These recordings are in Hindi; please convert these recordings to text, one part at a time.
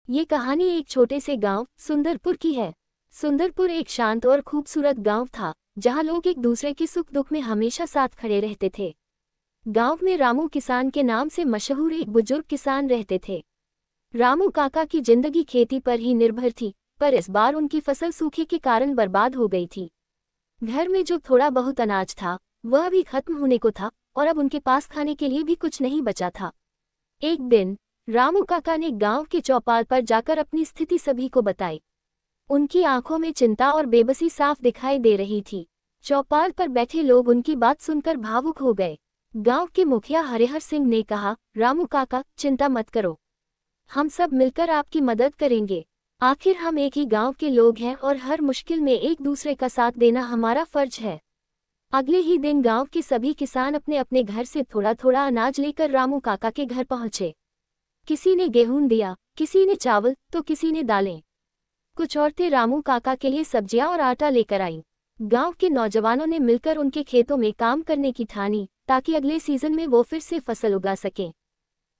ये कहानी एक छोटे से गांव सुंदरपुर की है। सुंदरपुर एक शांत और खूबसूरत गांव था, जहां लोग एक दूसरे के सुख दुख में हमेशा साथ खड़े रहते थे। गांव में रामू किसान के नाम से मशहूर एक बुजुर्ग किसान रहते थे। रामू काका की जिंदगी खेती पर ही निर्भर थी, पर इस बार उनकी फसल सूखे के कारण बर्बाद हो गई थी। घर में जो थोड़ा बहुत अनाज था, वह भी खत्म होने को था और अब उनके पास खाने के लिए भी कुछ नहीं बचा था। एक दिन रामू काका ने गांव के चौपाल पर जाकर अपनी स्थिति सभी को बताई। उनकी आंखों में चिंता और बेबसी साफ दिखाई दे रही थी। चौपाल पर बैठे लोग उनकी बात सुनकर भावुक हो गए। गांव के मुखिया हरिहर सिंह ने कहा, रामू काका, चिंता मत करो, हम सब मिलकर आपकी मदद करेंगे। आखिर हम एक ही गांव के लोग हैं और हर मुश्किल में एक दूसरे का साथ देना हमारा फर्ज है। अगले ही दिन गांव के सभी किसान अपने अपने घर से थोड़ा थोड़ा अनाज लेकर रामू काका के घर पहुंचे। किसी ने गेहूं दिया, किसी ने चावल तो किसी ने दालें। कुछ औरतें रामू काका के लिए सब्जियां और आटा लेकर आईं। गांव के नौजवानों ने मिलकर उनके खेतों में काम करने की ठानी, ताकि अगले सीजन में वो फिर से फसल उगा सकें।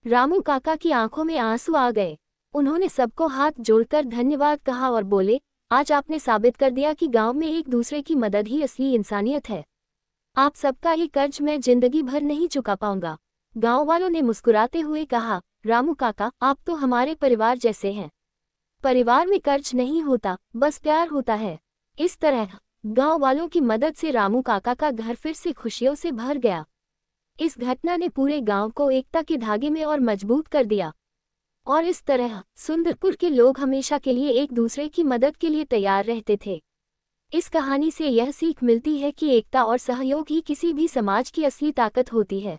रामू काका की आंखों में आंसू आ गए। उन्होंने सबको हाथ जोड़कर धन्यवाद कहा और बोले, आज आपने साबित कर दिया कि गांव में एक दूसरे की मदद ही असली इंसानियत है। आप सबका ये कर्ज मैं जिंदगी भर नहीं चुका पाऊंगा। गांव वालों ने मुस्कुराते हुए कहा, रामू काका, आप तो हमारे परिवार जैसे हैं। परिवार में कर्ज नहीं होता, बस प्यार होता है। इस तरह गांव वालों की मदद से रामू काका का घर फिर से खुशियों से भर गया। इस घटना ने पूरे गांव को एकता के धागे में और मजबूत कर दिया। और इस तरह सुंदरपुर के लोग हमेशा के लिए एक दूसरे की मदद के लिए तैयार रहते थे। इस कहानी से यह सीख मिलती है कि एकता और सहयोग ही किसी भी समाज की असली ताकत होती है।